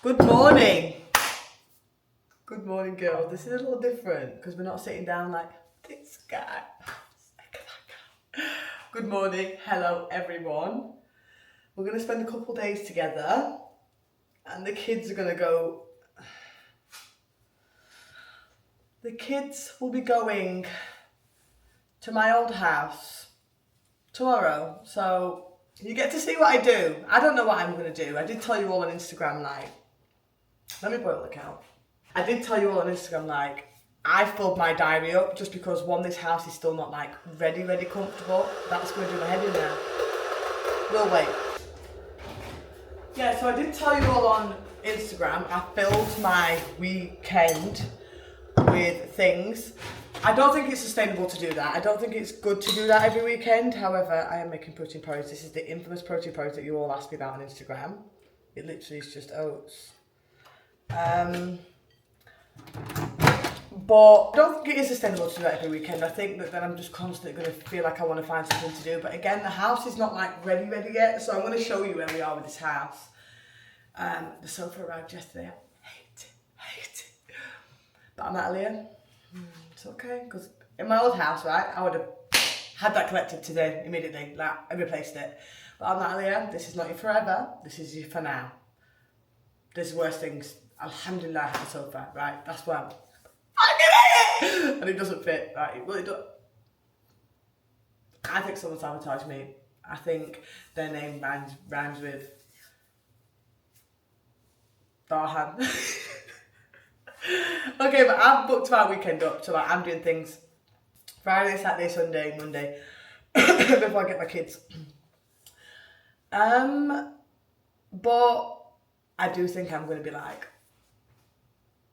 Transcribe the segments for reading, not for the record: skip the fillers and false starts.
Good morning. Good morning, girls. This is a little different because we're not sitting down like this guy. Good morning. Hello, everyone. We're going to spend a couple days together and the kids are going to go. The kids will be going to my old house tomorrow. So you get to see what I do. I don't know what I'm going to do. I did tell you all on Instagram, like, let me boil the cow. I did tell you all on Instagram, like, I filled my diary up just because, one, this house is still not, like, ready comfortable. That's going to do my head in there. We'll wait. Yeah, so I did tell you all on Instagram, I filled my weekend with things. I don't think it's sustainable to do that. I don't think it's good to do that every weekend. However, I am making protein porridge. This is the infamous protein porridge that you all asked me about on Instagram. It literally is just oats. But I don't think it is sustainable to do that every weekend. I think that then I'm just constantly going to feel like I want to find something to do. But again, the house is not like ready yet. So I'm going to show you where we are with this house. The sofa arrived yesterday. I hate it. But I'm at Leah. It's okay. Because in my old house, right, I would have had that collected today immediately. Like, I replaced it. But I'm at Leah. This is not your forever. This is your for now. There's worse things. Alhamdulillah, I have a sofa, right? That's why I'm fucking it! And it doesn't fit, right? Well, it does. I think someone sabotaged me. I think their name rhymes with Darhan. Okay, but I've booked my weekend up, so like, I'm doing things Friday, Saturday, Sunday, Monday before I get my kids. But I do think I'm going to be like,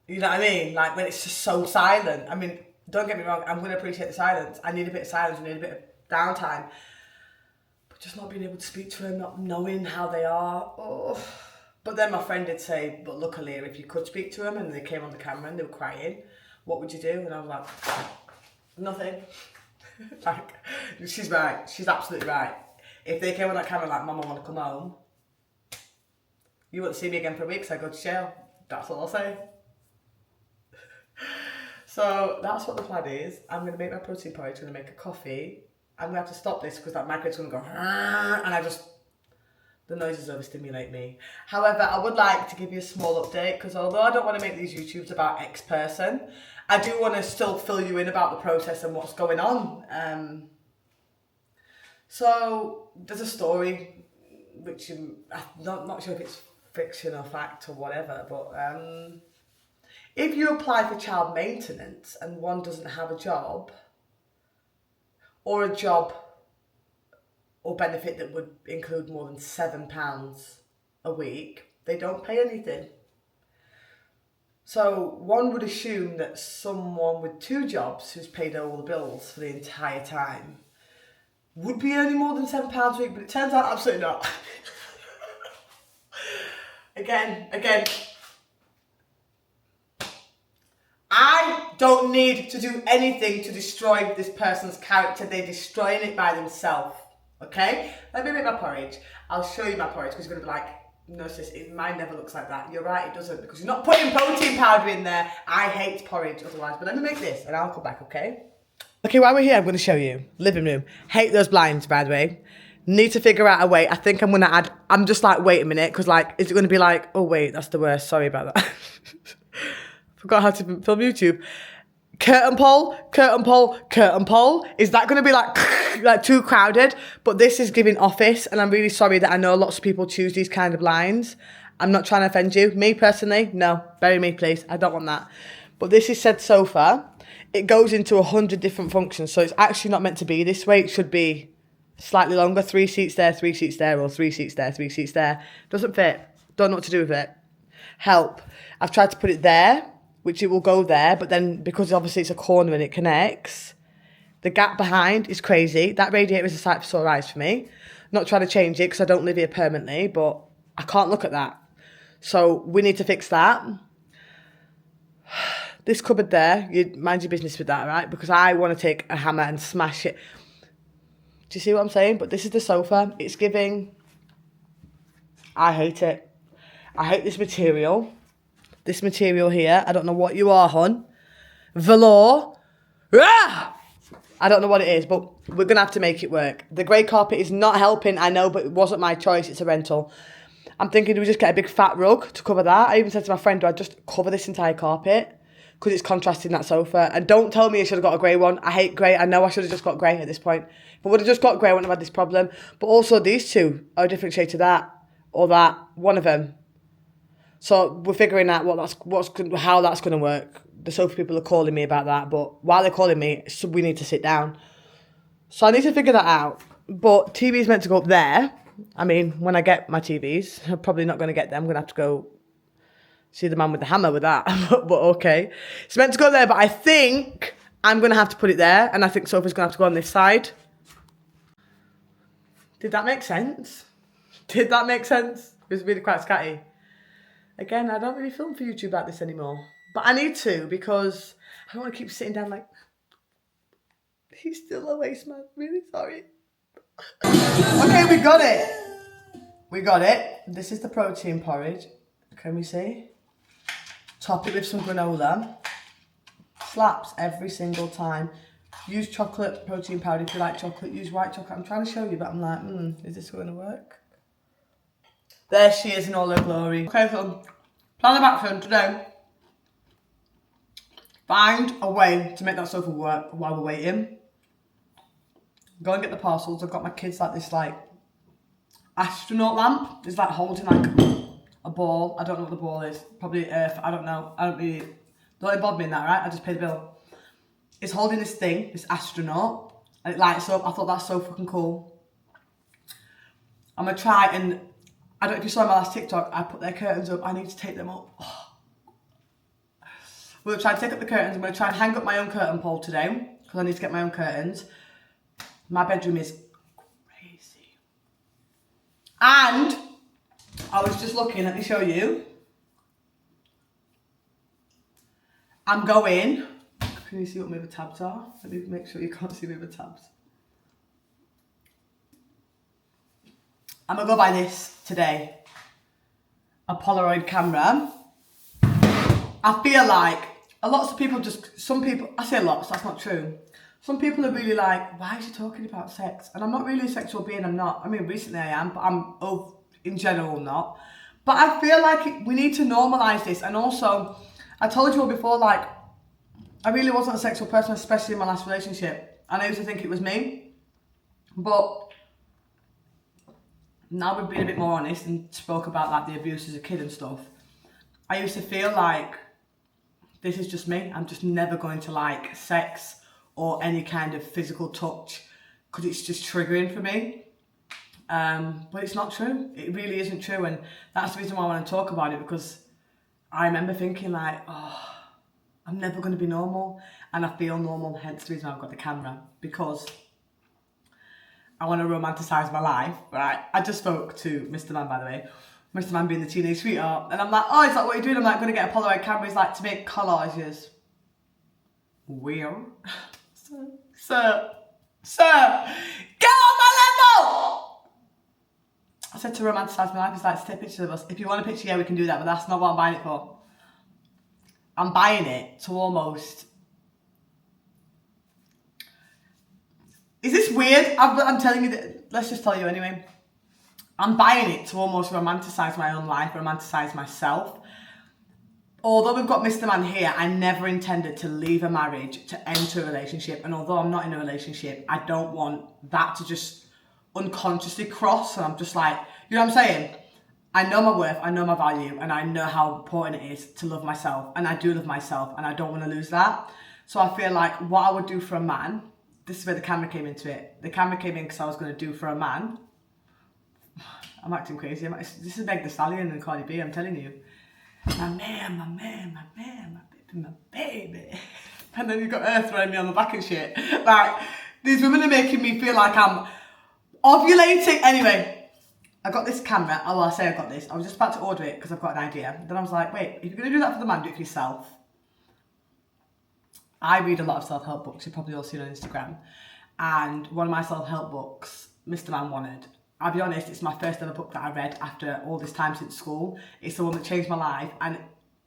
you know what I mean? Like, when it's just so silent. I mean, don't get me wrong, I'm going to appreciate the silence. I need a bit of silence, I need a bit of downtime. But just not being able to speak to them, not knowing how they are. Oh. But then my friend did say, but luckily, if you could speak to them and they came on the camera and they were crying, what would you do? And I was like, nothing. Like, she's right. She's absolutely right. If they came on that camera like, Mum, I want to come home, you wouldn't see me again for a week because I go to jail. That's all I'll say. So that's what the plan is. I'm going to make my protein porridge, going to make a coffee. I'm going to have to stop this because that microphone's going to go, and the noises overstimulate me. However, I would like to give you a small update because although I don't want to make these YouTubes about X person, I do want to still fill you in about the process and what's going on. So there's a story which I'm not sure if it's fiction or fact or whatever, but if you apply for child maintenance and one doesn't have a job or a job or benefit that would include more than £7 a week, they don't pay anything. So one would assume that someone with 2 jobs who's paid all the bills for the entire time would be earning more than £7 a week, but it turns out absolutely not. Again, I don't need to do anything to destroy this person's character. They're destroying it by themselves. Okay? Let me make my porridge. I'll show you my porridge because you're going to be like, no sis, mine never looks like that. You're right, it doesn't, because you're not putting protein powder in there. I hate porridge otherwise. But let me make this and I'll come back, okay? Okay, while we're here, I'm going to show you. Living room. Hate those blinds, by the way. Need to figure out a way. I think I'm going to add, I'm just like, wait a minute, because like, is it going to be like, oh wait, that's the worst. Sorry about that. Forgot how to film YouTube. Curtain pole. Is that going to be like too crowded? But this is giving office, and I'm really sorry that I know lots of people choose these kind of blinds. I'm not trying to offend you. Me personally, no. Bury me, please. I don't want that. But this is said sofa. It goes into 100 different functions, so it's actually not meant to be this way. It should be slightly longer. 3 seats there, 3 seats there, or 3 seats there, 3 seats there. Doesn't fit. Don't know what to do with it. Help. I've tried to put it there, which it will go there, but then because obviously it's a corner and it connects, the gap behind is crazy. That radiator is a sight for sore eyes for me. Not trying to change it because I don't live here permanently, but I can't look at that. So we need to fix that. This cupboard there, you mind your business with that, right? Because I want to take a hammer and smash it. Do you see what I'm saying? But this is the sofa. It's giving... I hate it. I hate this material. This material here. I don't know what you are, hon. Velour. Ah! I don't know what it is, but we're going to have to make it work. The grey carpet is not helping, I know, but it wasn't my choice. It's a rental. I'm thinking, do we just get a big fat rug to cover that? I even said to my friend, do I just cover this entire carpet? Because it's contrasting that sofa. And don't tell me I should have got a grey one. I hate grey. I know I should have just got grey at this point. If I would have just got grey, I wouldn't have had this problem. But also these two are a different shade to that. Or that. One of them. So we're figuring out how that's going to work. The sofa people are calling me about that. But while they're calling me, we need to sit down. So I need to figure that out. But TV's meant to go up there. I mean, when I get my TVs, I'm probably not going to get them. I'm going to have to go see the man with the hammer with that. But okay. It's meant to go there, but I think I'm going to have to put it there. And I think sofa's going to have to go on this side. Did that make sense? Did that make sense? It was really quite scatty. Again, I don't really film for YouTube like this anymore. But I need to because I don't want to keep sitting down like... He's still a waste man. Really sorry. Okay, we got it. We got it. This is the protein porridge. Can we see? Top it with some granola. Slaps every single time. Use chocolate protein powder if you like chocolate. Use white chocolate. I'm trying to show you, but I'm like, is this going to work? There she is in all her glory. Okay, so plan of action today. Find a way to make that sofa work while we're waiting. Go and get the parcels. I've got my kids like this astronaut lamp. It's like holding like a ball. I don't know what the ball is. Probably Earth. I don't know. Don't involve me in that, right? I just pay the bill. It's holding this thing, this astronaut, and it lights up. I thought that's so fucking cool. I'm gonna try and I don't know if you saw my last TikTok. I put their curtains up. I need to take them up. Oh. We're gonna try to take up the curtains. I'm gonna try and hang up my own curtain pole today because I need to get my own curtains. My bedroom is crazy. And I was just looking, let me show you. I'm going, can you see what my other tabs are? Let me make sure you can't see my other tabs. I'm gonna go buy this today. A Polaroid camera. I feel like lots of people some people, I say lots, that's not true. Some people are really like, why is she talking about sex? And I'm not really a sexual being, I'm not. I mean, recently I am, but I'm in general not. But I feel like we need to normalise this. And also, I told you all before, like, I really wasn't a sexual person, especially in my last relationship. And I used to think it was me. But now we've been a bit more honest and spoke about like the abuse as a kid and stuff. I used to feel like this is just me. I'm just never going to like sex or any kind of physical touch because it's just triggering for me. But it's not true. It really isn't true. And that's the reason why I want to talk about it, because I remember thinking like, oh, I'm never going to be normal. And I feel normal, hence the reason I've got the camera, because I want to romanticize my life, right? I just spoke to Mr. Man, by the way. Mr. Man being the teenage sweetheart. And I'm like, oh, he's like, what are you doing? I'm like, going to get a Polaroid camera. He's like, to make collages. Weird. Sir, get on my level! I said to romanticize my life, he's like, to take pictures of us. If you want a picture, yeah, we can do that, but that's not what I'm buying it for. I'm buying it to almost... Is this weird? I'm telling you that, let's just tell you anyway. I'm buying it to almost romanticize my own life, romanticize myself. Although we've got Mr. Man here, I never intended to leave a marriage to enter a relationship. And although I'm not in a relationship, I don't want that to just unconsciously cross. And I'm just like, you know what I'm saying? I know my worth, I know my value, and I know how important it is to love myself. And I do love myself, and I don't want to lose that. So I feel like what I would do for a man, this is where the camera came into it. The camera came in because I was going to do for a man. I'm acting crazy. This is Meg Thee Stallion and Cardi B, I'm telling you. My man, my man, my man, my baby, my baby. And then you've got her throwing me on the back and shit. Like, these women are making me feel like I'm ovulating. Anyway, I got this camera. Oh, well, I say I got this. I was just about to order it because I've got an idea. Then I was like, wait, if you're going to do that for the man, do it for yourself. I read a lot of self-help books. You've probably all seen on Instagram. And one of my self-help books, Mr. Man wanted I'll be honest, it's my first ever book that I read after all this time since school. It's the one that changed my life, and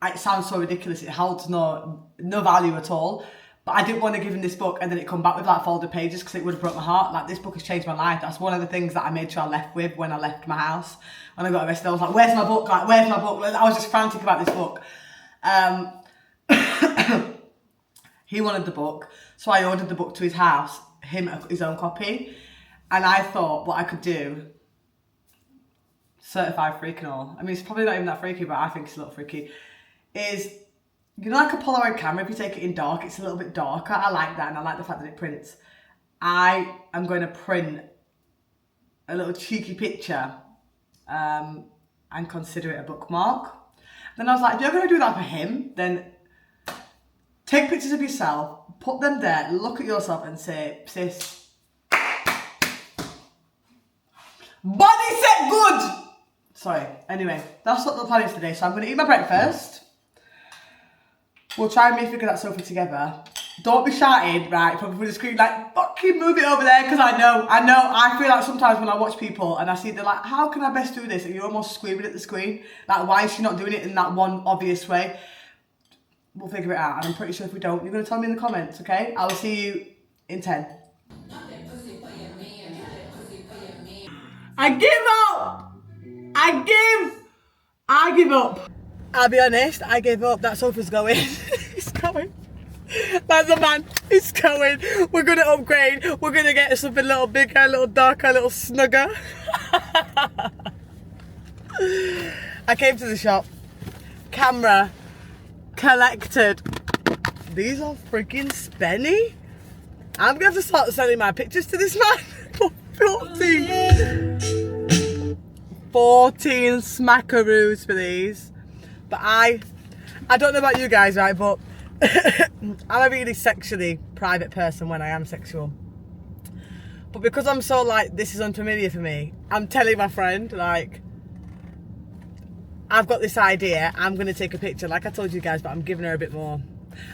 it sounds so ridiculous. It holds no value at all. But I didn't want to give him this book and then it come back with like folded pages because it would have broke my heart. Like, this book has changed my life. That's one of the things that I made sure I left with when I left my house. When I got arrested, I was like, where's my book? Like, where's my book? I was just frantic about this book. He wanted the book, so I ordered the book to his house, his own copy. And I thought what I could do, certified freak and all, I mean, it's probably not even that freaky, but I think it's a little freaky, is, you know, like a Polaroid camera, if you take it in dark, it's a little bit darker. I like that, and I like the fact that it prints. I am going to print a little cheeky picture and consider it a bookmark. Then I was like, if you're going to do that for him, then take pictures of yourself, put them there, look at yourself and say, sis, body set good! Sorry, anyway, that's what the plan is today. So I'm going to eat my breakfast. We'll try and maybe figure that sofa together. Don't be shouting, right, from the screen, like, fucking move it over there, because I feel like sometimes when I watch people and I see they're like, how can I best do this? And you're almost screaming at the screen. Like, why is she not doing it in that one obvious way? We'll figure it out, and I'm pretty sure if we don't, you're going to tell me in the comments, okay? I will see you in 10. I give up! I give up. I'll be honest, I gave up. That sofa's going. It's going. That's the man. It's going. We're going to upgrade. We're going to get something a little bigger, a little darker, a little snugger. I came to the shop. Camera collected. These are freaking spenny. I'm going to have to start sending my pictures to this man. 14 smackaroos for these. But I don't know about you guys, right, but I'm a really sexually private person when I am sexual. But because I'm so like, this is unfamiliar for me, I'm telling my friend, like, I've got this idea, I'm going to take a picture, like I told you guys, but I'm giving her a bit more,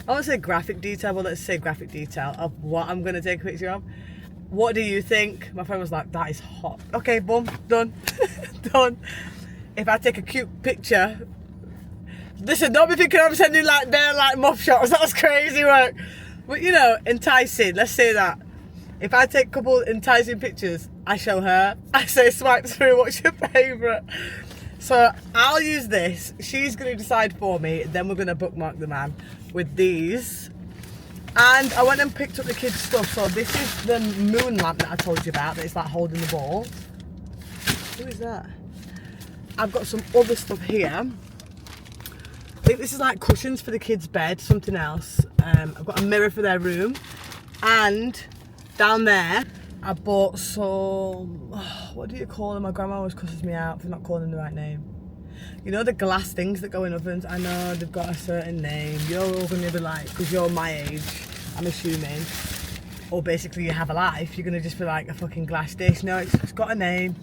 I want to say graphic detail, but let's say graphic detail of what I'm going to take a picture of. What do you think? My friend was like, that is hot. Okay, boom, done. Done. If I take a cute picture, listen, don't be thinking I'm sending like bare like muff shots. That's crazy work. But you know, enticing, let's say that. If I take a couple enticing pictures, I show her, I say swipe through, what's your favourite? So I'll use this, she's going to decide for me, then we're going to bookmark the man with these. And I went and picked up the kids' stuff. So this is the moon lamp that I told you about, that is like holding the ball. Who is that? I've got some other stuff here. I think this is like cushions for the kids' bed, something else. I've got a mirror for their room. And down there, I bought some, what do you call them? My grandma always cusses me out for not calling them the right name. You know the glass things that go in ovens? I know they've got a certain name. You're all going to be like, because you're my age, I'm assuming, or basically you have a life, you're going to just be like a fucking glass dish. No, it's got a name.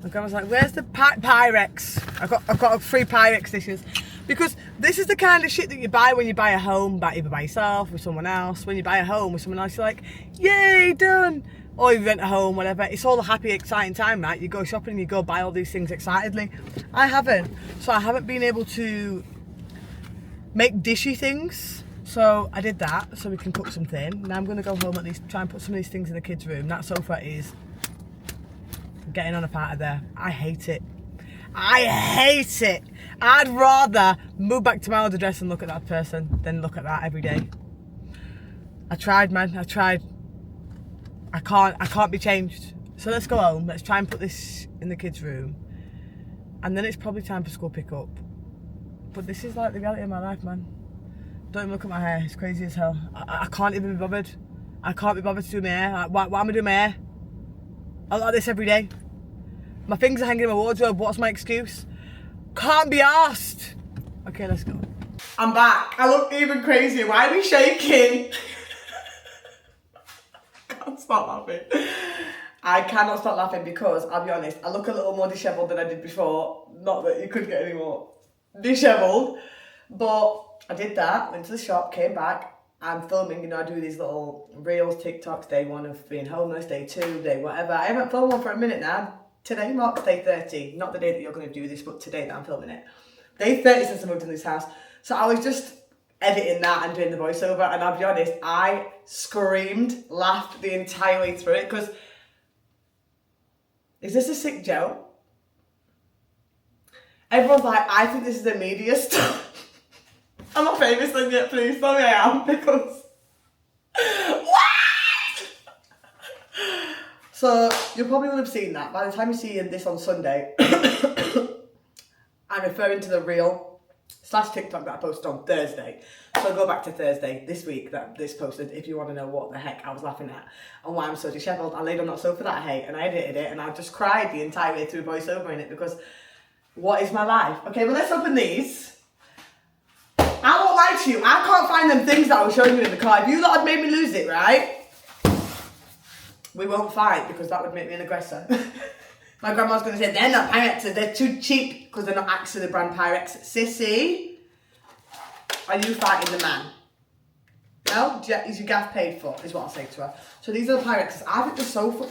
My grandma's like, where's the Pyrex? I've got 3 Pyrex dishes. Because this is the kind of shit that you buy when you buy a home, either by yourself or with someone else. When you buy a home with someone else, you're like, yay, done. Or you rent a home, whatever. It's all a happy, exciting time, right? You go shopping and you go buy all these things excitedly. I haven't. So I haven't been able to make dishy things. So I did that so we can cook something. Now I'm going to go home at least, try and put some of these things in the kids' room. That sofa is getting on a part of there. I hate it. I hate it. I'd rather move back to my old address and look at that person than look at that every day. I tried, man. I tried. I can't be changed. So let's go home. Let's try and put this in the kids' room. And then it's probably time for school pickup. But this is like the reality of my life, man. Don't even look at my hair. It's crazy as hell. I can't even be bothered. I can't be bothered to do my hair. Like, why am I doing my hair? I look like this every day. My things are hanging in my wardrobe. What's my excuse? Can't be arsed. Okay, let's go. I'm back. I look even crazier. Why are we shaking? I can't stop laughing. I cannot stop laughing because, I'll be honest, I look a little more dishevelled than I did before. Not that you could get any more dishevelled. But I did that, went to the shop, came back. I'm filming, you know, I do these little reels, TikToks, day 1 of being homeless, day 2, day whatever. I haven't filmed one for a minute now. Today marks day 30. Not the day that you're going to do this, but today that I'm filming it. Day 30 since I moved in this house. So I was just editing that and doing the voiceover, and I'll be honest, I screamed, laughed the entire way through it, because is this a sick joke? Everyone's like, I think this is a media stuff. I'm not famous then yet, please tell me I am, because what? So you probably would have seen that. By the time you see this on Sunday, I'm referring to the reel / TikTok that I posted on Thursday. So go back to Thursday this week that this posted if you want to know what the heck I was laughing at and why I'm so dishevelled. I laid on that sofa that I hate and I edited it and I just cried the entire way through voiceover in it, because what is my life? Okay, well, let's open these. I won't lie to you, I can't find them things that I was showing you in the car. If you lot had made me lose it, right? We won't fight, because that would make me an aggressor. My grandma's going to say, they're not Pyrexes, they're too cheap, because they're not actually the brand Pyrex. Sissy, are you fighting the man? No? Is your gas paid for, is what I'll say to her. So these are the Pyrexes. I think they're so fun.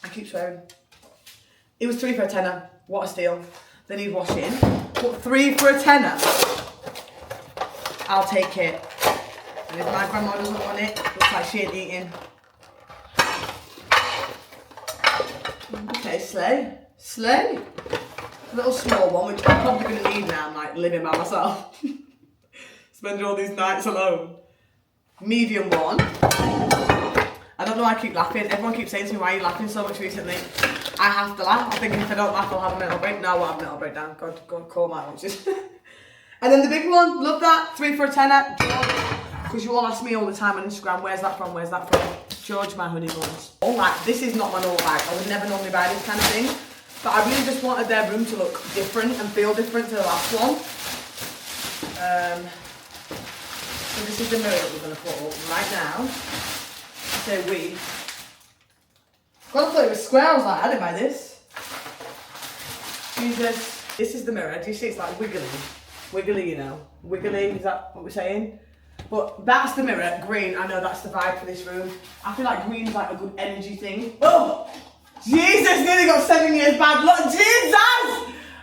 I keep swearing. It was 3 for a tenner. What a steal. They need washing. But 3 for a tenner, I'll take it. And if my grandma doesn't want it, looks like she ain't eating. Okay, slay. Slay. A little small one, which I'm probably going to need now. I'm like living by myself. Spending all these nights alone. Medium one. I don't know why I keep laughing. Everyone keeps saying to me, why are you laughing so much recently? I have to laugh. I think if I don't laugh, I'll have a mental breakdown. No, I'll have a mental breakdown. God, call my watches. And then the big one, love that. 3 for a tenner. Because you all ask me all the time on Instagram, where's that from, where's that from? George, my honey buns. Oh, like, this is not my normal bag. I would never normally buy this kind of thing. But I really just wanted their room to look different and feel different to the last one. So this is the mirror that we're going to put up right now. I say we. God, I thought it was square. I was like, I didn't buy this. Jesus. This is the mirror. Do you see it's like wiggly? Wiggly, you know. Wiggly, is that what we're saying? But that's the mirror, green. I know that's the vibe for this room. I feel like green's like a good energy thing. Oh! Jesus, nearly got 7 years bad luck. Jesus!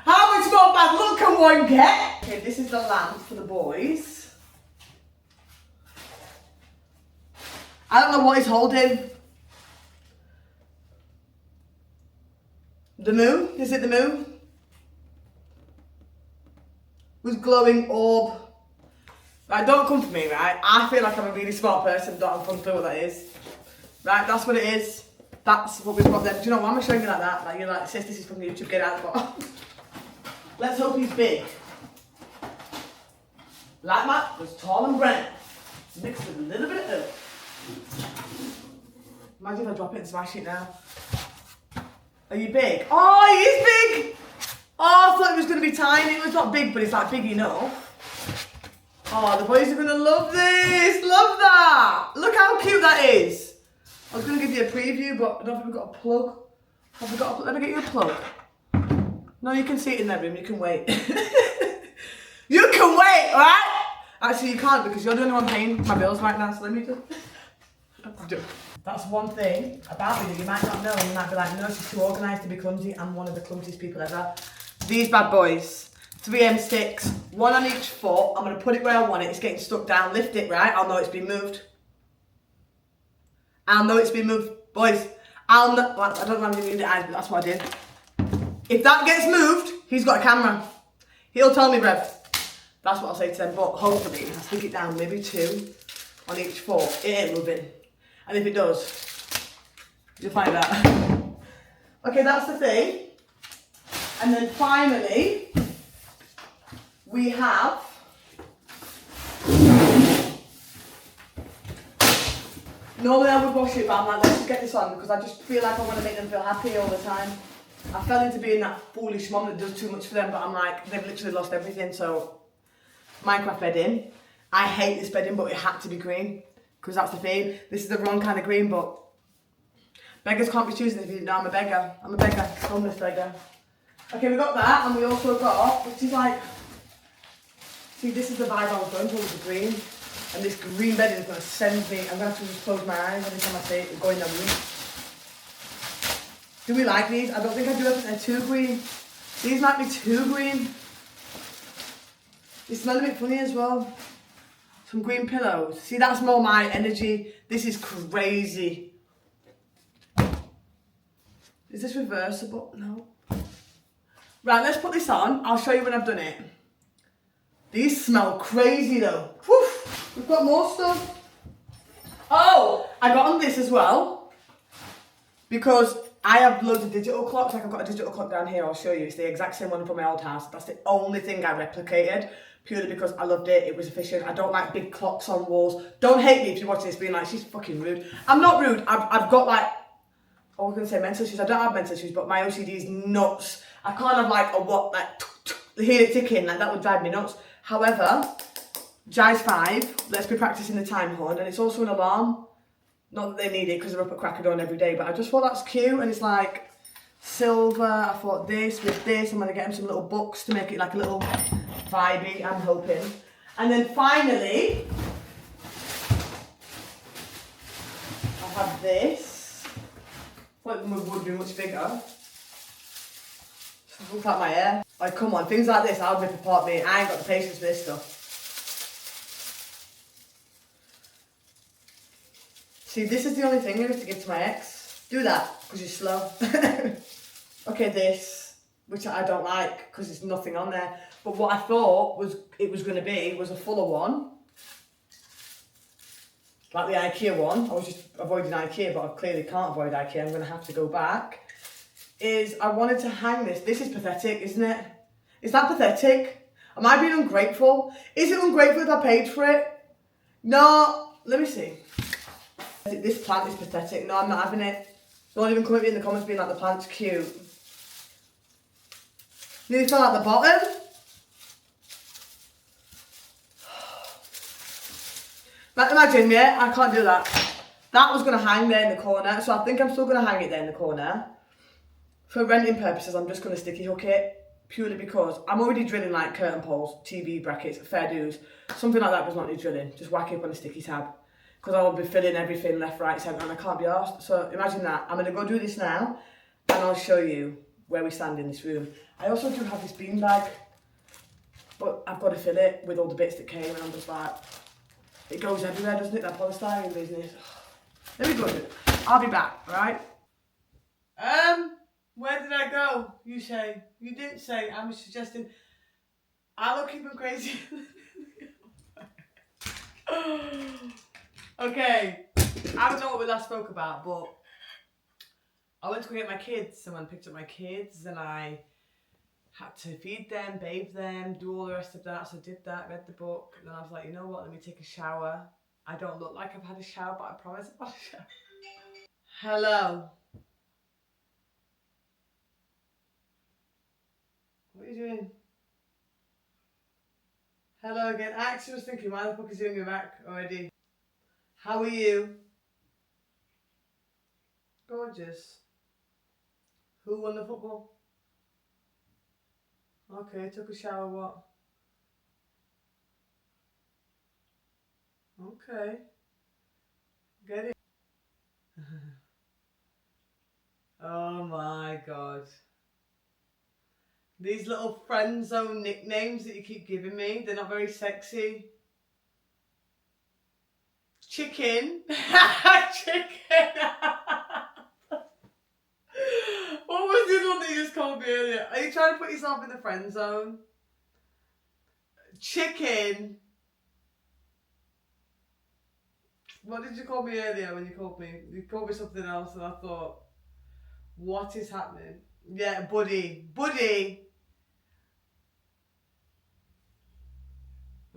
How much more bad luck can one get? Okay, this is the lamp for the boys. I don't know what he's holding. The moon? Is it the moon? With glowing orb. Right, don't come for me, right? I feel like I'm a really smart person, don't have a fucking clue what that is. Right, that's what it is. That's what we've got there. Do you know why am I showing you like that? Like, you're like, sis, this is from YouTube, get out of the bottom. Let's hope he's big. Like Matt was tall and brown, mixed with a little bit of earth. Imagine if I drop it and smash it now. Are you big? Oh, he is big! Oh, I thought it was going to be tiny. It was not big, but it's like big enough. Oh, the boys are going to love this. Love that. Look how cute that is. I was going to give you a preview, but I don't think we've got a plug. Have we got a plug? Let me get you a plug. No, you can see it in that room. You can wait. You can wait, right? Actually, you can't, because you're the only one paying my bills right now, so let me just... That's one thing about me that you might not know. You might be like, no, she's too organised to be clumsy. I'm one of the clumsiest people ever. These bad boys. 3M6, 1 on each foot. I'm going to put it where I want it. It's getting stuck down. Lift it, right? I'll know it's been moved. I'll know it's been moved. Boys, I'll know... Well, I don't know how to move the eyes, but that's what I did. If that gets moved, he's got a camera. He'll tell me, Rev. That's what I'll say to them. But hopefully, if I stick it down, maybe 2 on each foot, it ain't moving. And if it does, you'll find out. Okay, that's the thing. And then finally, we have normally I would wash it, but I'm like, let's just get this on, because I just feel like I want to make them feel happy all the time. I fell into being that foolish mum that does too much for them, but I'm like, they've literally lost everything. So Minecraft bedding. I hate this bedding, but it had to be green, because that's the theme. This is the wrong kind of green, but beggars can't be choosing if you know I'm a beggar. I'm a beggar, homeless beggar. Okay, we got that, and we also got, which is like, see, this is the vibe I was going for with the green. And this green bedding is going to send me, I'm going to have to just close my eyes every time I say it, go in the room. Do we like these? I don't think I do. I think they're too green. These might be too green. They smell a bit funny as well. Some green pillows. See, that's more my energy. This is crazy. Is this reversible? No. Right, let's put this on. I'll show you when I've done it. These smell crazy though. Whew, we've got more stuff. Oh, I got on this as well. Because I have loads of digital clocks. Like I've got a digital clock down here. I'll show you. It's the exact same one from my old house. That's the only thing I replicated. Purely because I loved it. It was efficient. I don't like big clocks on walls. Don't hate me if you watch this being like, she's fucking rude. I'm not rude. I've got like, I was going to say mental issues. I don't have mental issues, but my OCD is nuts. I can't have like a what, like, hear it ticking. Like that would drive me nuts. However, Jai's 5. Let's be practicing the time horn. And it's also an alarm. Not that they need it because they're up at crack of dawn every day, but I just thought that's cute. And it's like silver. I thought this with this. I'm going to get him some little books to make it like a little vibey, I'm hoping. And then finally, I have this. I thought it would be much bigger. Look at my hair. Like, come on, things like this, I'll rip apart me. I ain't got the patience for this stuff. See, this is the only thing I have to give to my ex. Do that, because you're slow. Okay, this, which I don't like, because there's nothing on there. But what I thought it was going to be was a fuller one. Like the IKEA one. I was just avoiding IKEA, but I clearly can't avoid IKEA. I'm going to have to go back. I wanted to hang this. This is pathetic, isn't it? Is that pathetic? Am I being ungrateful? Is it ungrateful if I paid for it? No. Let me see. This plant is pathetic. No, I'm not having it. Don't even come at me in the comments being like the plant's cute. Nearly fell out the bottom. Like, imagine, yeah, I can't do that. That was going to hang there in the corner, so I think I'm still going to hang it there in the corner. For renting purposes, I'm just going to sticky hook it, purely because I'm already drilling like curtain poles, TV brackets, fair dues. Something like that does not need drilling. Just whack it up on a sticky tab. Because I'll be filling everything left, right, centre, and I can't be arsed. So imagine that. I'm going to go do this now, and I'll show you where we stand in this room. I also do have this beanbag, but I've got to fill it with all the bits that came, and I'm just like, it goes everywhere, doesn't it, that polystyrene business? Let me go do it. I'll be back, right? Where did I go? You say. You didn't say. I was suggesting. I look even crazy. Okay. I don't know what we last spoke about, but I went to go get my kids. Someone picked up my kids and I had to feed them, bathe them, do all the rest of that. So I did that, read the book. And then I was like, you know what? Let me take a shower. I don't look like I've had a shower, but I promise I've had a shower. Hello. What are you doing? Hello again. I actually was thinking, why the fuck is he on your back already? How are you? Gorgeous. Who won the football? Okay, took a shower, what? Okay. Get it? Oh my god. These little friend zone nicknames that you keep giving me, they're not very sexy. Chicken. Chicken. What was the other one that you just called me earlier? Are you trying to put yourself in the friend zone? Chicken. What did you call me earlier when you called me? You called me something else and I thought, what is happening? Yeah, buddy. Buddy.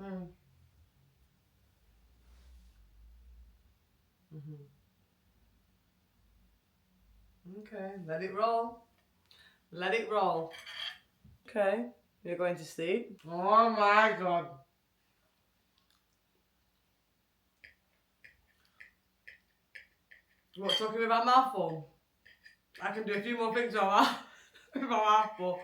Mm. Mm-hmm. Okay, let it roll. Let it roll. Okay, you're going to sleep. Oh my god. What, talking about mouthful? I can do a few more things on that. With my mouthful.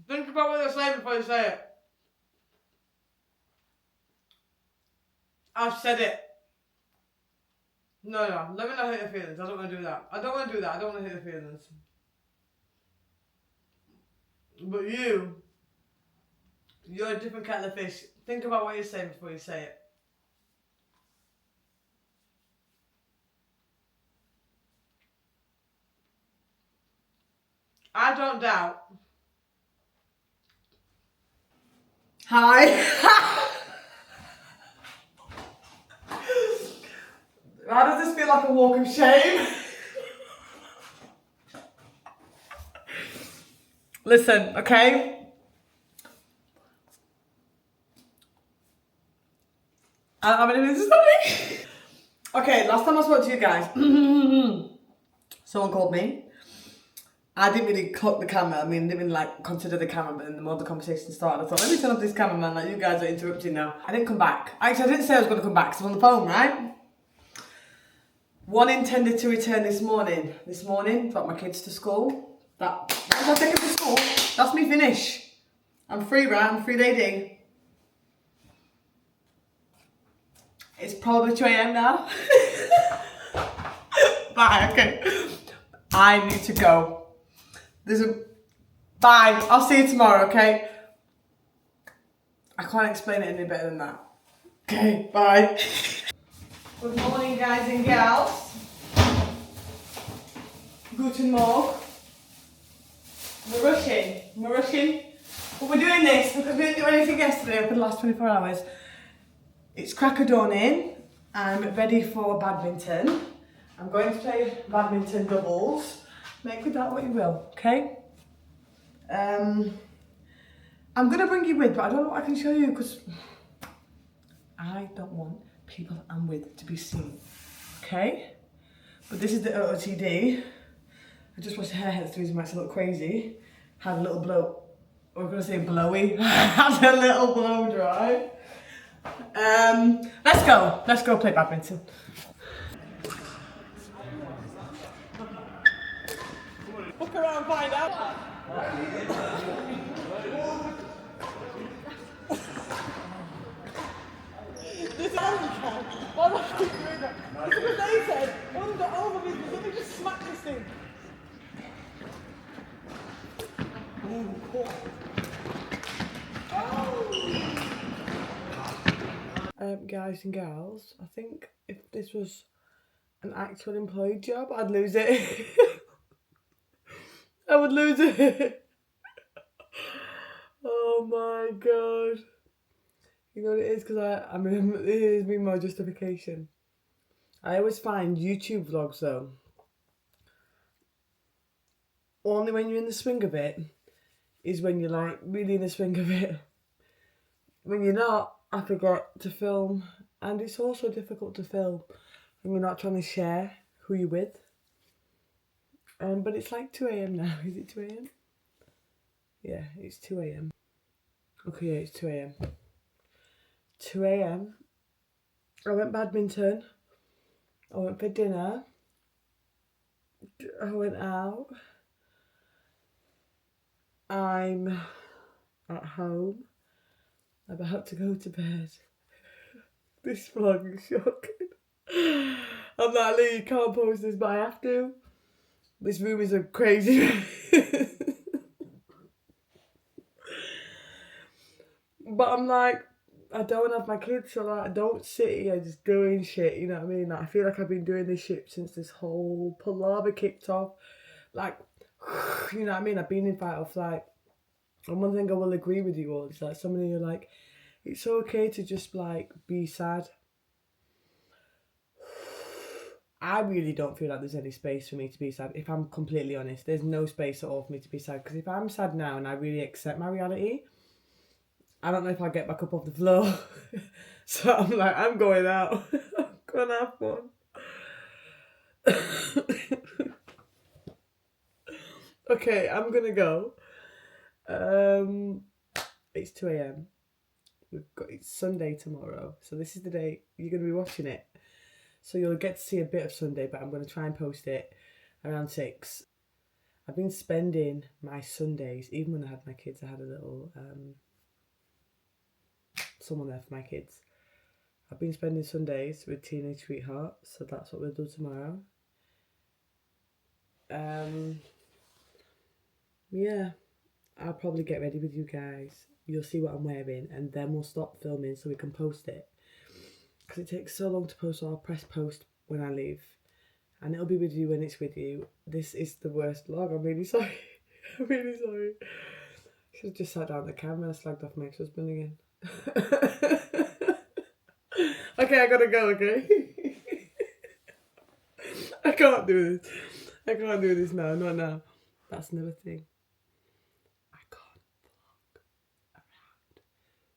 Think about what you're saying before you say it. I've said it. No, let me not hurt your feelings. I don't want to do that. I don't want to do that. I don't want to hurt your feelings. But you're a different kettle of fish. Think about what you're saying before you say it. I don't doubt. Hi. How does this feel like a walk of shame? Listen, okay? I'm in this story. Okay, last time I spoke to you guys, someone called me. I didn't really clock the camera. I mean, didn't really like consider the camera, but then the more the conversation started, I thought, let me turn off this cameraman. Like, you guys are interrupting now. I didn't come back. Actually, I didn't say I was going to come back because I'm on the phone, right? One intended to return this morning. Brought my kids to school. That's I take them to school. That's me finish. I'm free, right? I'm free lady. It's probably 2 a.m. now. Bye, okay. I need to go. Bye. I'll see you tomorrow, okay? I can't explain it any better than that. Okay, bye. Good morning, guys and gals. Guten Morgen. We're rushing. But we're doing this because we didn't do anything yesterday for the last 24 hours. It's crack of dawn in. I'm ready for badminton. I'm going to play badminton doubles. Make with that what you will, okay? I'm going to bring you with, but I don't know what I can show you because I don't want people I'm with to be seen, okay? But this is the OOTD. I just washed hair, that's the reason why it's a little crazy. Had a little blow, I'm going to say blowy. Had a little blow dry. Let's go play badminton. Look around and find out. This is why do I keep doing that? It's because they said, over business, let me just smack this thing. Guys and gals, I think if this was an actual employed job, I'd lose it. I would lose it. Oh my god. You know what it is? Because I mean, it is me my justification. I always find YouTube vlogs though, only when you're in the swing of it, is when you're like really in the swing of it. When you're not, I forget to film, and it's also difficult to film when you're not trying to share who you're with. But it's like 2 a.m. now. Is it 2 a.m? Yeah, it's 2 a.m. Okay, yeah, it's 2 a.m. 2 a.m. I went badminton. I went for dinner. I went out. I'm at home. I'm about to go to bed. This vlog is shocking. I'm like, Lee, you can't post this, but I have to. This room is a crazy. But I'm like, I don't have my kids, so like, I don't sit here just doing shit, you know what I mean? Like, I feel like I've been doing this shit since this whole palaver kicked off. Like, you know what I mean? I've been in fight or flight. And one thing I will agree with you all is like, some of you are like, it's okay to just like be sad. I really don't feel like there's any space for me to be sad. If I'm completely honest, there's no space at all for me to be sad. Because if I'm sad now and I really accept my reality, I don't know if I'll get back up off the floor. So I'm like, I'm going out. I'm going to have fun. Okay, I'm going to go. It's 2 a.m. It's Sunday tomorrow. So this is the day you're going to be watching it. So you'll get to see a bit of Sunday, but I'm going to try and post it around 6. I've been spending my Sundays, even when I had my kids, I had a little someone there for my kids. I've been spending Sundays with Teenage Sweetheart, so that's what we'll do tomorrow. Yeah, I'll probably get ready with you guys. You'll see what I'm wearing, and then we'll stop filming so we can post it. Because it takes so long to post, so I'll press post when I leave. And it'll be with you when it's with you. This is the worst vlog. I'm really sorry. I'm really sorry. I should have just sat down at the camera and slagged off my ex-husband again. Okay, I gotta go, okay? I can't do this. I can't do this now, not now. That's another thing. I can't vlog around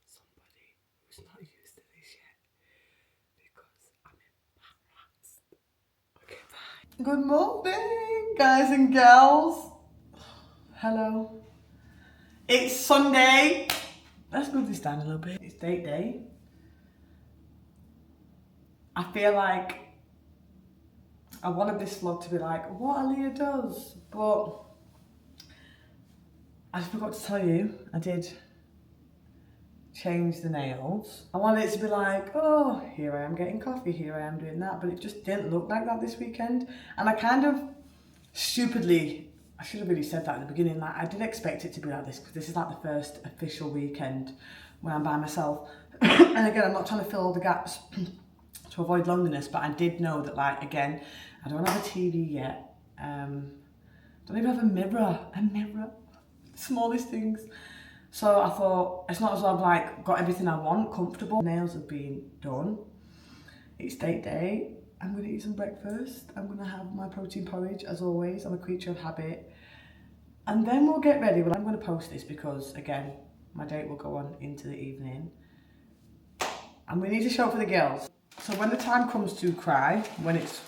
somebody who's not used to this yet because I'm embarrassed. Okay, bye. Good morning, guys and gals. Hello. It's Sunday. Let's move this down a little bit. It's date day. I feel like I wanted this vlog to be like what Aaliyah does, but I forgot to tell you, I did change the nails. I wanted it to be like, oh, here I am getting coffee, here I am doing that, but it just didn't look like that this weekend. And I kind of stupidly, I should have really said that in the beginning, like I didn't expect it to be like this because this is like the first official weekend when I'm by myself. And again, I'm not trying to fill all the gaps to avoid loneliness, but I did know that, like, again, I don't have a TV yet. Don't even have a mirror, smallest things. So I thought, it's not as though I've like got everything I want, comfortable. Nails have been done. It's date day. I'm gonna eat some breakfast. I'm gonna have my protein porridge as always. I'm a creature of habit. And then we'll get ready. Well, I'm gonna post this because again, my date will go on into the evening. And we need to show it for the girls. So when the time comes to cry, when it's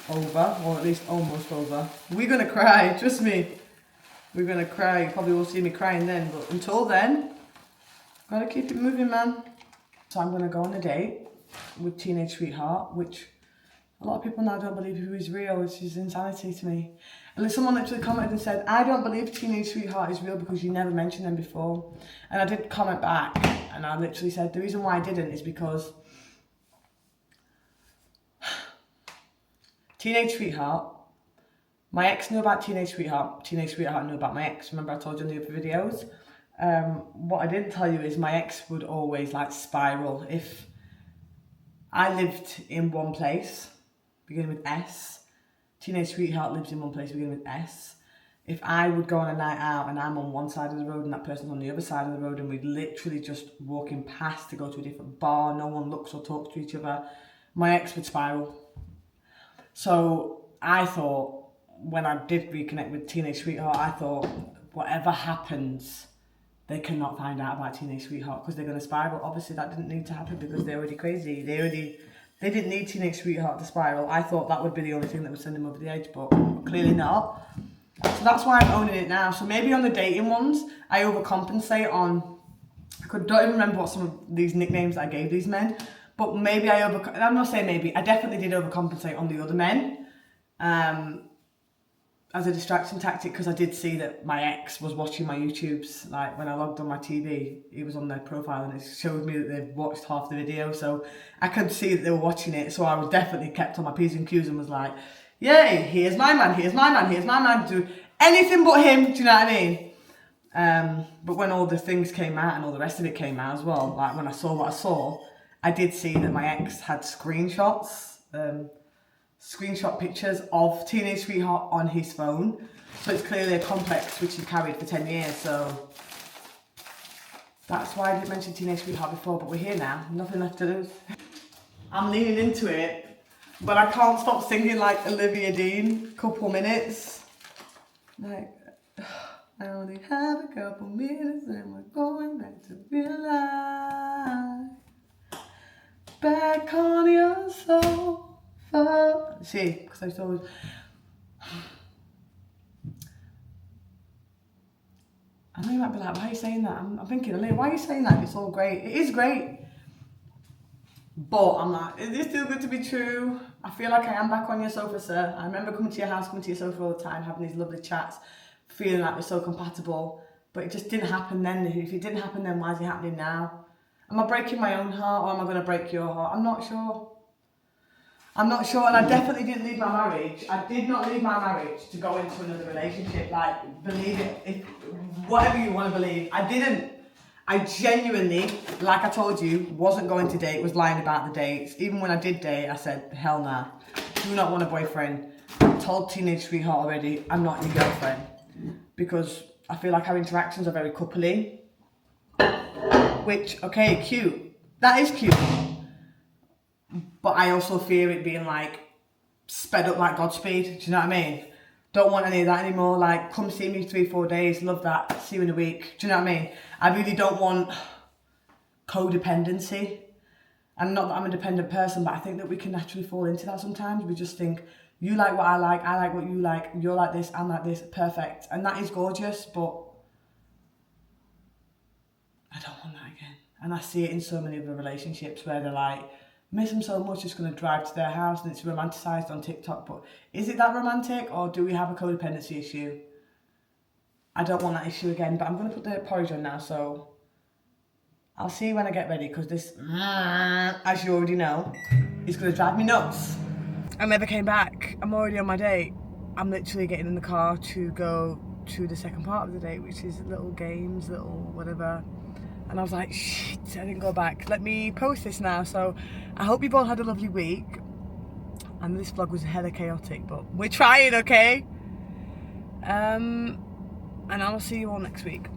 over, or at least almost over, we're gonna cry, trust me. We're gonna cry. You probably won't see me crying then, but until then, gotta keep it moving, man. So I'm gonna go on a date with Teenage Sweetheart, which a lot of people now don't believe who is real, which is insanity to me. And then someone literally commented and said, I don't believe Teenage Sweetheart is real because you never mentioned them before. And I did comment back, and I literally said, the reason why I didn't is because Teenage Sweetheart, my ex knew about Teenage Sweetheart knew about my ex. Remember I told you in the other videos? What I didn't tell you is my ex would always like spiral. If I lived in one place, beginning with S, Teenage Sweetheart lives in one place, beginning with S. If I would go on a night out and I'm on one side of the road and that person's on the other side of the road and we'd literally just walking past to go to a different bar, no one looks or talks to each other, my ex would spiral. So I thought, when I did reconnect with Teenage Sweetheart, I thought, whatever happens, they cannot find out about Teenage Sweetheart because they're going to spiral. Obviously, that didn't need to happen because they're already crazy. They didn't need Teenage Sweetheart to spiral. I thought that would be the only thing that would send them over the edge, but clearly not. So that's why I'm owning it now. So maybe on the dating ones, I overcompensate on, don't even remember what some of these nicknames I gave these men, but maybe I'm not saying maybe, I definitely did overcompensate on the other men. As a distraction tactic, because I did see that my ex was watching my YouTubes. Like when I logged on my TV, it was on their profile and it showed me that they'd watched half the video, so I could see that they were watching it. So I was definitely kept on my P's and Q's and was like, yay, here's my man, here's my man, here's my man, do anything but him, do you know what I mean? But when all the things came out and all the rest of it came out as well, like when I saw what I saw, I did see that my ex had screenshot pictures of Teenage Sweetheart on his phone. So it's clearly a complex which he carried for 10 years. So that's why I didn't mention Teenage Sweetheart before, but we're here now. Nothing left to lose. I'm leaning into it, but I can't stop singing like Olivia Dean, couple minutes. Like, I only have a couple minutes and we're going back to real life. Back on your soul. See, because I was always. I know you might be like, why are you saying that? I'm thinking, why are you saying that? It's all great. It is great. But I'm like, is this still good to be true? I feel like I am back on your sofa, sir. I remember coming to your house, coming to your sofa all the time, having these lovely chats, feeling like we're so compatible. But it just didn't happen then. If it didn't happen then, why is it happening now? Am I breaking my own heart, or am I going to break your heart? I'm not sure. I'm not sure, and I definitely didn't leave my marriage. I did not leave my marriage to go into another relationship. Like, believe it, if whatever you want to believe. I didn't. I genuinely, like I told you, wasn't going to date, was lying about the dates. Even when I did date, I said, hell nah. Do not want a boyfriend. I told teenage sweetheart already, I'm not your girlfriend. Because I feel like our interactions are very coupley. Which, okay, cute. That is cute. But I also fear it being like sped up like Godspeed. Do you know what I mean? Don't want any of that anymore. Like, come see me 3-4 days. Love that. See you in a week. Do you know what I mean? I really don't want codependency. And not that I'm a dependent person, but I think that we can naturally fall into that sometimes. We just think, you like what I like what you like, you're like this, I'm like this, perfect. And that is gorgeous, but I don't want that again. And I see it in so many other relationships where they're like, miss them so much, just going to drive to their house, and it's romanticised on TikTok. But is it that romantic, or do we have a codependency issue? I don't want that issue again, but I'm going to put the porridge on now, so I'll see you when I get ready, because this, as you already know, is going to drive me nuts. I never came back. I'm already on my date. I'm literally getting in the car to go to the second part of the date, which is little games, little whatever. And I was like, shit, I didn't go back. Let me post this now. So I hope you've all had a lovely week. And this vlog was hella chaotic, but we're trying, okay? And I'll see you all next week.